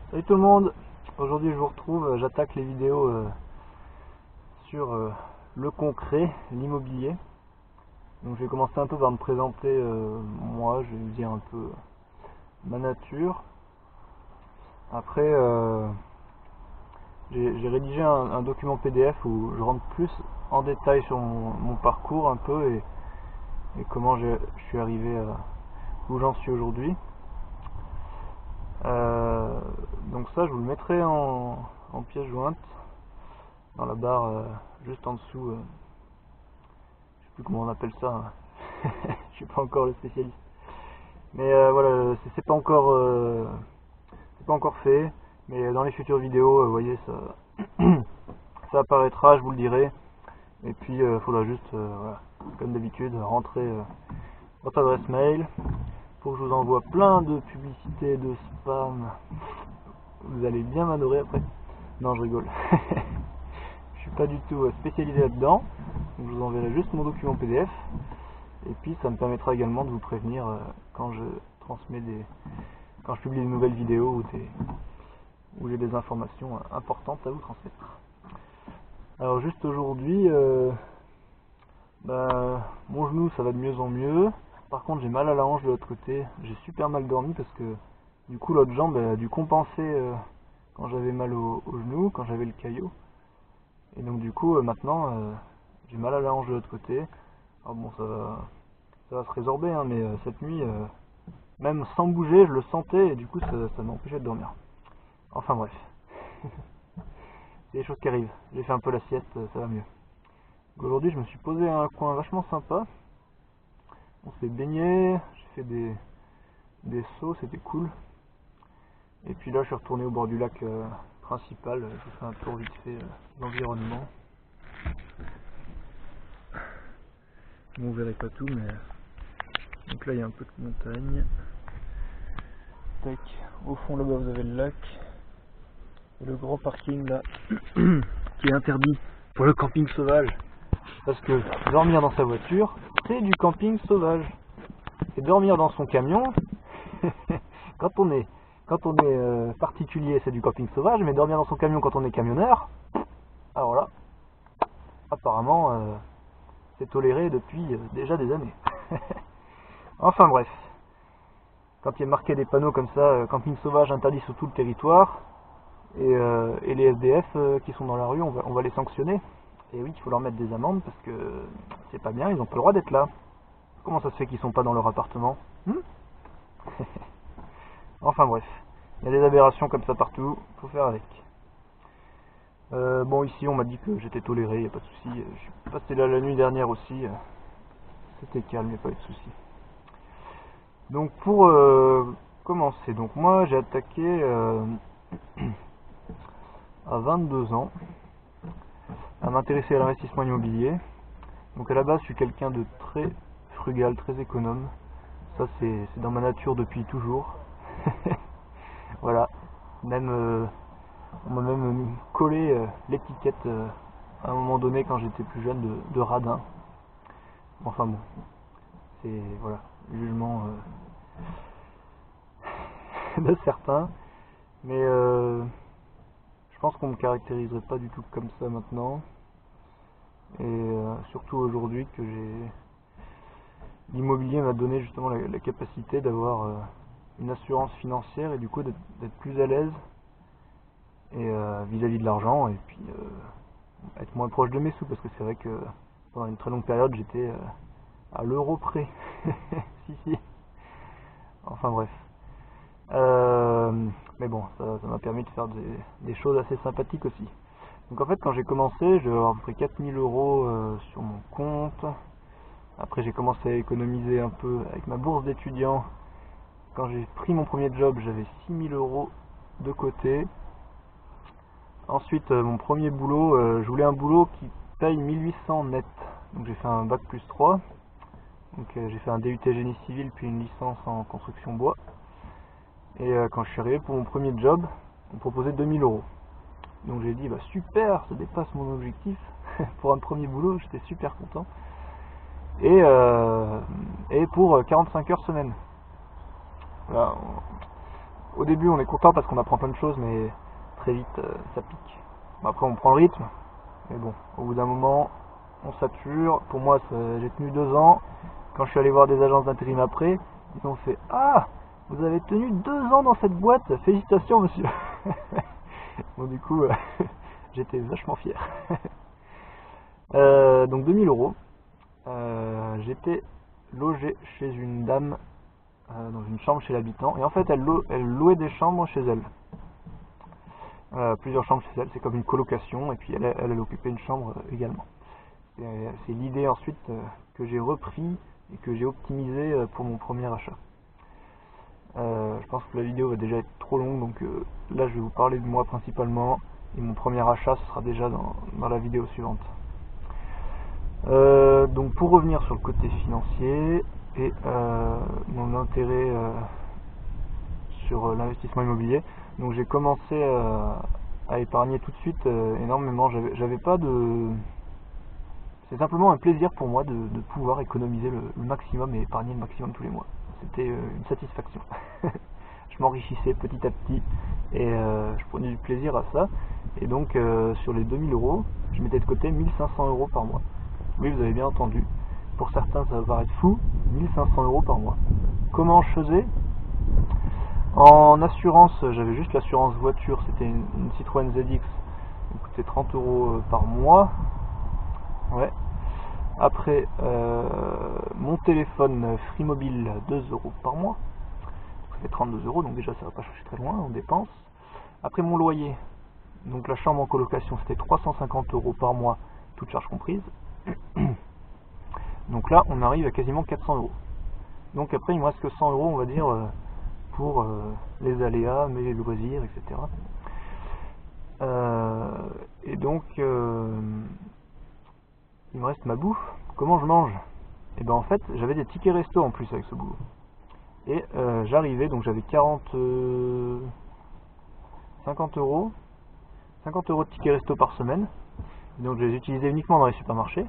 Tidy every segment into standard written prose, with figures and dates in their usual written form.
Salut tout le monde, aujourd'hui je vous retrouve, j'attaque les vidéos sur le concret, l'immobilier. Donc je vais commencer un peu par me présenter moi, je vais vous dire un peu ma nature. Après j'ai rédigé un document PDF où je rentre plus en détail sur mon parcours un peu et comment je suis arrivé où j'en suis aujourd'hui. Donc ça je vous le mettrai en pièce jointe dans la barre juste en dessous, je sais plus comment on appelle ça, hein. Je suis pas encore le spécialiste, mais voilà, c'est pas encore fait, mais dans les futures vidéos, vous voyez, ça apparaîtra, je vous le dirai. Et puis faudra juste voilà, comme d'habitude rentrer votre adresse mail pour que je vous envoie plein de publicités, de spam. Vous allez bien m'adorer après. Non, je rigole. Je suis pas du tout spécialisé là-dedans. Donc je vous enverrai juste mon document PDF. Et puis ça me permettra également de vous prévenir quand je quand je publie de nouvelles vidéos où j'ai des informations importantes à vous transmettre. Alors juste aujourd'hui, mon genou ça va de mieux en mieux. Par contre j'ai mal à la hanche de l'autre côté. J'ai super mal dormi parce que du coup l'autre jambe elle a dû compenser quand j'avais mal au genou, quand j'avais le caillot. Et donc du coup maintenant j'ai mal à la hanche de l'autre côté. Alors bon ça va se résorber hein, mais cette nuit même sans bouger je le sentais et du coup ça m'empêchait de dormir. Enfin bref. C'est des choses qui arrivent. J'ai fait un peu la sieste, ça va mieux. Aujourd'hui je me suis posé à un coin vachement sympa. On s'est baigné, j'ai fait des sauts, c'était cool. Et puis là je suis retourné au bord du lac principal, j'ai fait un tour vite fait d'environnement. Bon, vous verrez pas tout, mais donc là il y a un peu de montagne. Tac. Au fond là-bas vous avez le lac. Et le grand parking là qui est interdit pour le camping sauvage. Parce que dormir dans sa voiture, c'est du camping sauvage. Et dormir dans son camion, quand on est particulier, c'est du camping sauvage, mais dormir dans son camion quand on est camionneur, alors là, apparemment, c'est toléré depuis déjà des années. Enfin bref, quand il y a marqué des panneaux comme ça, camping sauvage interdit sur tout le territoire, et les SDF qui sont dans la rue, on va les sanctionner. Et oui, il faut leur mettre des amendes parce que c'est pas bien, ils n'ont pas le droit d'être là. Comment ça se fait qu'ils sont pas dans leur appartement? Enfin bref, il y a des aberrations comme ça partout, faut faire avec. Bon ici on m'a dit que j'étais toléré, il n'y a pas de souci. Je suis passé là la nuit dernière aussi, c'était calme, il n'y a pas eu de souci. Donc pour commencer, donc moi j'ai attaqué à 22 ans à m'intéresser à l'investissement immobilier. Donc à la base je suis quelqu'un de très frugal, très économe. Ça c'est dans ma nature depuis toujours. Voilà, même on m'a même collé l'étiquette à un moment donné quand j'étais plus jeune de radin. Enfin bon, c'est voilà, le jugement de certains, mais je pense qu'on me caractériserait pas du tout comme ça maintenant, et surtout aujourd'hui que l'immobilier m'a donné justement la capacité d'avoir une assurance financière et du coup d'être plus à l'aise et vis-à-vis de l'argent, et puis être moins proche de mes sous, parce que c'est vrai que pendant une très longue période j'étais à l'euro près. Si. Enfin bref. Mais bon, ça m'a permis de faire des choses assez sympathiques aussi. Donc en fait quand j'ai commencé, j'avais à peu près 4000 € sur mon compte. Après j'ai commencé à économiser un peu avec ma bourse d'étudiant. Quand j'ai pris mon premier job, j'avais 6000 € de côté. Ensuite mon premier boulot, je voulais un boulot qui paye 1800 net. Donc j'ai fait un bac plus 3. Donc j'ai fait un DUT génie civil puis une licence en construction bois. Et quand je suis arrivé pour mon premier job, on me proposait 2000 €. Donc j'ai dit bah super, ça dépasse mon objectif. Pour un premier boulot, j'étais super content. Et pour 45 heures semaine. Voilà. au début on est content parce qu'on apprend plein de choses, mais très vite ça pique. Bon, après on prend le rythme, mais bon, au bout d'un moment on sature. Pour moi j'ai tenu 2 ans. Quand je suis allé voir des agences d'intérim après, ils ont fait « Ah, vous avez tenu 2 ans dans cette boîte, félicitations monsieur !» Bon du coup, j'étais vachement fier. Donc 2000 euros. J'étais logé chez une dame dans une chambre chez l'habitant, et en fait elle louait des chambres chez elle. Plusieurs chambres chez elle, c'est comme une colocation, et puis elle occupait une chambre également. C'est l'idée ensuite que j'ai repris et que j'ai optimisé pour mon premier achat. Je pense que la vidéo va déjà être trop longue, donc là je vais vous parler de moi principalement, et mon premier achat ce sera déjà dans la vidéo suivante. Donc pour revenir sur le côté financier et mon intérêt sur l'investissement immobilier, donc j'ai commencé à épargner tout de suite énormément. J'avais pas de... C'est simplement un plaisir pour moi de pouvoir économiser le maximum et épargner le maximum tous les mois. C'était une satisfaction. Je m'enrichissais petit à petit et je prenais du plaisir à ça. Et donc sur les 2000 euros, je mettais de côté 1500 euros par mois. Oui, vous avez bien entendu. Pour certains, ça va paraître fou, 1500 euros par mois. Comment je faisais? En assurance, j'avais juste l'assurance voiture, c'était une Citroën ZX, ça coûtait 30 euros par mois. Ouais. Après, mon téléphone Free Mobile, 2 euros par mois. Ça fait 32 euros, donc déjà ça va pas chercher très loin en dépenses. Après, mon loyer, donc la chambre en colocation, c'était 350 euros par mois, toutes charges comprises. Donc là, on arrive à quasiment 400 euros. Donc après, il me reste que 100 euros, on va dire, pour les aléas, mes loisirs, etc. Et donc, il me reste ma bouffe. Comment je mange? Et ben en fait, j'avais des tickets resto en plus avec ce boulot. Et j'arrivais, donc j'avais 50 euros de tickets resto par semaine. Donc je les utilisais uniquement dans les supermarchés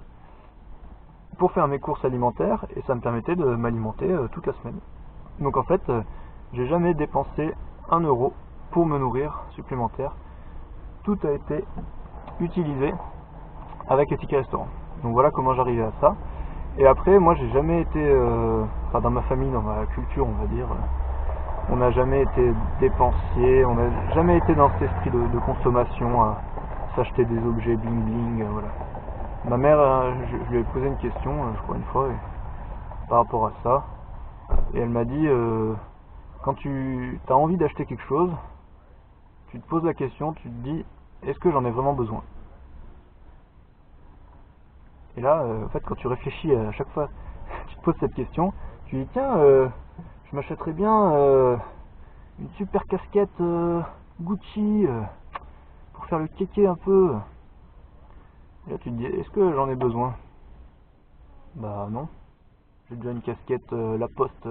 pour faire mes courses alimentaires, et ça me permettait de m'alimenter toute la semaine. Donc en fait, j'ai jamais dépensé 1 euro pour me nourrir supplémentaire. Tout a été utilisé avec les tickets restaurants. Donc voilà comment j'arrivais à ça. Et après, moi j'ai jamais été, enfin dans ma famille, dans ma culture on va dire, on n'a jamais été dépensier, on n'a jamais été dans cet esprit de consommation à s'acheter des objets bling bling, voilà. Ma mère, je lui ai posé une question, je crois une fois, par rapport à ça, et elle m'a dit, quand tu as envie d'acheter quelque chose, tu te poses la question, tu te dis, est-ce que j'en ai vraiment besoin? Et là, en fait, quand tu réfléchis à chaque fois, tu te poses cette question, tu dis, tiens, je m'achèterais bien une super casquette Gucci pour faire le kéké un peu. Et là, tu te dis, est-ce que j'en ai besoin? Bah non. J'ai déjà une casquette Lacoste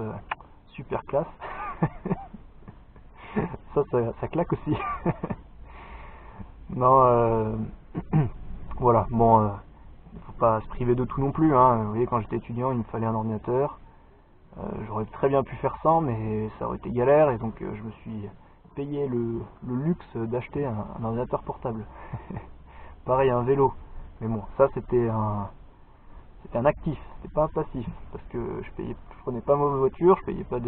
super classe. ça claque aussi. Non, voilà, bon, faut pas se priver de tout non plus, hein. Vous voyez, quand j'étais étudiant, il me fallait un ordinateur. J'aurais très bien pu faire sans, mais ça aurait été galère, et donc je me suis payé le luxe d'acheter un ordinateur portable. Pareil, un vélo. Mais bon, ça c'était un actif, c'était pas un passif, parce que je prenais pas ma voiture, je payais pas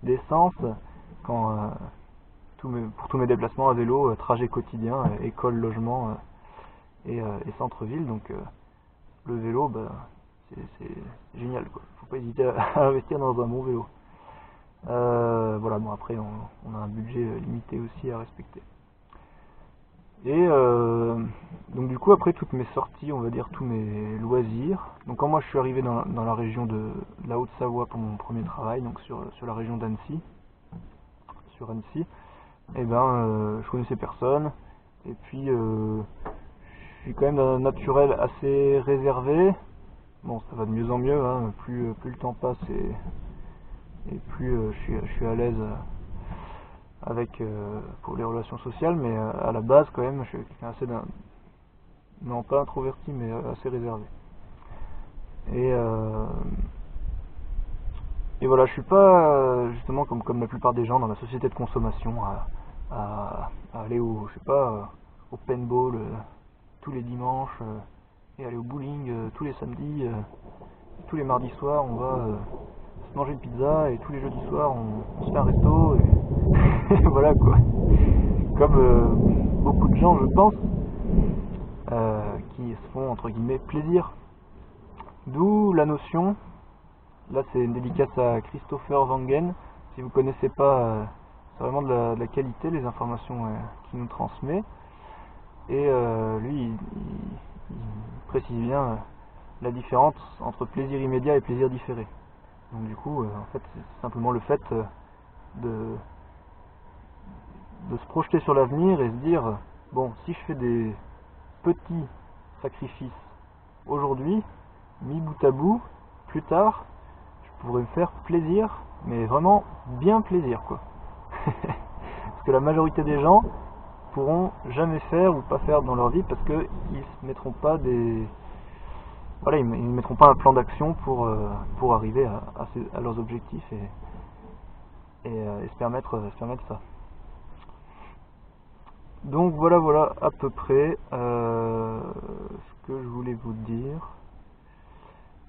d'essence quand pour tous mes déplacements à vélo, trajet quotidien, école, logement et centre-ville. Donc le vélo, bah, c'est génial, quoi. Faut pas hésiter à investir dans un bon vélo. Voilà, bon après on a un budget limité aussi à respecter. Et donc du coup, après toutes mes sorties, on va dire tous mes loisirs, donc quand moi je suis arrivé dans la région de la Haute-Savoie pour mon premier travail, donc sur la région d'Annecy, et ben je connaissais personne, et puis je suis quand même d'un naturel assez réservé. Bon, ça va de mieux en mieux, hein, plus le temps passe et plus je suis à l'aise avec pour les relations sociales, mais à la base quand même je suis quelqu'un assez non pas introverti, mais assez réservé. Et Et voilà, je suis pas justement comme la plupart des gens dans la société de consommation à aller au, je sais pas, au paintball tous les dimanches et aller au bowling tous les samedis, tous les mardis soirs on va se manger une pizza et tous les jeudis soirs on se fait un resto et voilà quoi. Comme beaucoup de gens je pense qui se font entre guillemets plaisir. D'où la notion, là c'est une dédicace à Christopher Wangen, si vous connaissez pas, c'est vraiment de la qualité les informations qu'il nous transmet. Et lui il précise bien la différence entre plaisir immédiat et plaisir différé. Donc du coup en fait c'est simplement le fait de se projeter sur l'avenir et se dire bon, si je fais des petits sacrifices aujourd'hui, mis bout à bout, plus tard, je pourrais me faire plaisir, mais vraiment bien plaisir quoi. Parce que la majorité des gens pourront jamais faire ou pas faire dans leur vie parce que ils se mettront pas des, voilà, ils mettront pas un plan d'action pour arriver à leurs objectifs et se permettre ça. Donc voilà à peu près ce que je voulais vous dire.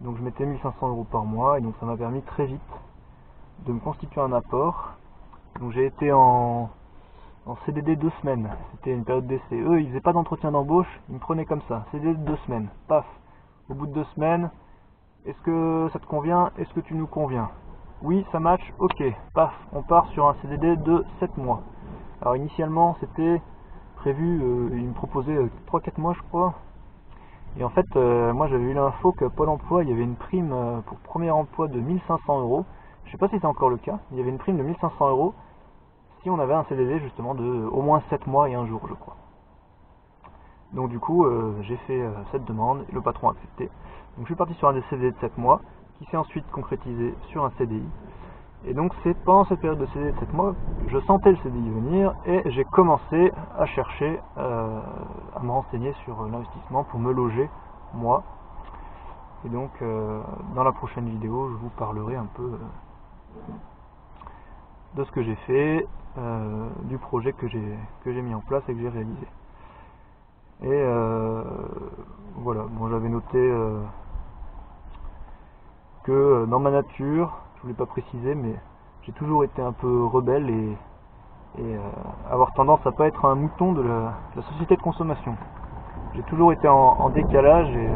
Donc je mettais 1500 € par mois et donc ça m'a permis très vite de me constituer un apport. Donc j'ai été en CDD 2 semaines, c'était une période d'essai. Eux ils faisaient pas d'entretien d'embauche, ils me prenaient comme ça, CDD de 2 semaines, paf. Au bout de 2 semaines, est-ce que ça te convient? Est-ce que tu nous conviens? Oui, ça match, ok, paf, on part sur un CDD de 7 mois. Alors initialement c'était prévu, ils me proposaient 3-4 mois je crois. Et en fait, moi j'avais eu l'info que Pôle emploi, il y avait une prime pour premier emploi de 1500 €. Je sais pas si c'est encore le cas, il y avait une prime de 1500 € si on avait un CDD justement de au moins 7 mois et 1 jour je crois. Donc du coup j'ai fait cette demande et le patron a accepté. Donc je suis parti sur un CDD de 7 mois qui s'est ensuite concrétisé sur un CDI. Et donc c'est pendant cette période de CDD de 7 mois, je sentais le CDI venir et j'ai commencé à chercher, à me renseigner sur l'investissement pour me loger moi. Et donc dans la prochaine vidéo, je vous parlerai un peu de ce que j'ai fait, du projet que j'ai mis en place et que j'ai réalisé. Et voilà, bon j'avais noté que dans ma nature, je voulais pas préciser, mais j'ai toujours été un peu rebelle et avoir tendance à pas être un mouton de la société de consommation. J'ai toujours été en décalage et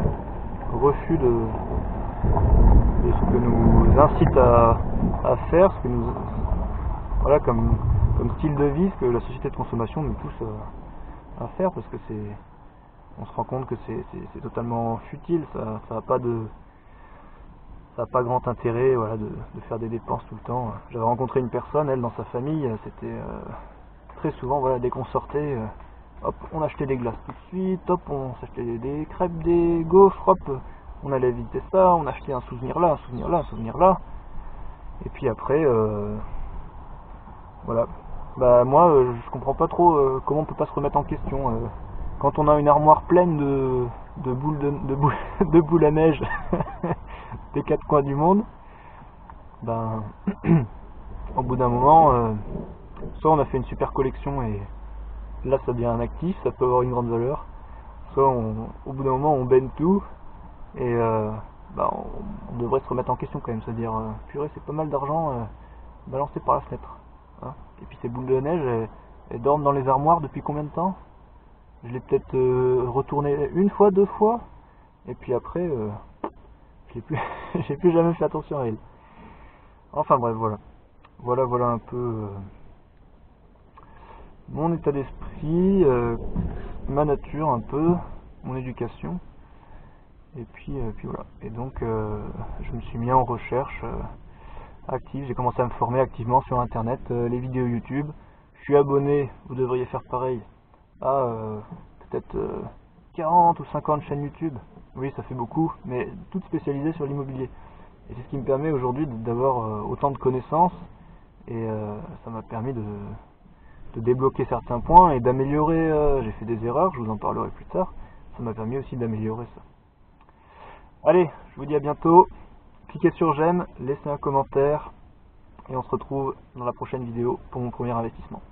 refus de ce que nous incite à faire, ce que nous, voilà, comme style de vie, ce que la société de consommation nous pousse à faire, parce que on se rend compte que c'est totalement futile, ça n'a pas grand intérêt, voilà, de faire des dépenses tout le temps. J'avais rencontré une personne, elle dans sa famille, c'était très souvent, voilà, dès qu'on sortait, hop, on achetait des glaces tout de suite, hop, on s'achetait des crêpes, des gaufres, hop, on allait visiter ça, on achetait un souvenir là, un souvenir là, un souvenir là. Et puis après, voilà. Bah moi, je comprends pas trop comment on peut pas se remettre en question. Quand on a une armoire pleine de boules à neige des 4 coins du monde, ben au bout d'un moment, soit on a fait une super collection et là ça devient un actif, ça peut avoir une grande valeur, soit au bout d'un moment on baigne tout et on devrait se remettre en question quand même, c'est-à-dire purée, c'est pas mal d'argent balancé par la fenêtre, hein. Et puis ces boules de neige, elles dorment dans les armoires depuis combien de temps? Je l'ai peut-être retourné une fois, 2 fois, et puis après j'ai plus jamais fait attention à elle. Enfin bref, voilà un peu mon état d'esprit, ma nature un peu, mon éducation, et puis voilà. Et donc je me suis mis en recherche active, j'ai commencé à me former activement sur internet, les vidéos YouTube. Je suis abonné, vous devriez faire pareil, à peut-être 40 ou 50 chaînes YouTube. Oui, ça fait beaucoup, mais toutes spécialisées sur l'immobilier. Et c'est ce qui me permet aujourd'hui d'avoir autant de connaissances, et ça m'a permis de débloquer certains points et d'améliorer. J'ai fait des erreurs, je vous en parlerai plus tard. Ça m'a permis aussi d'améliorer ça. Allez, je vous dis à bientôt. cliquez sur j'aime, laissez un commentaire et on se retrouve dans la prochaine vidéo pour mon premier investissement.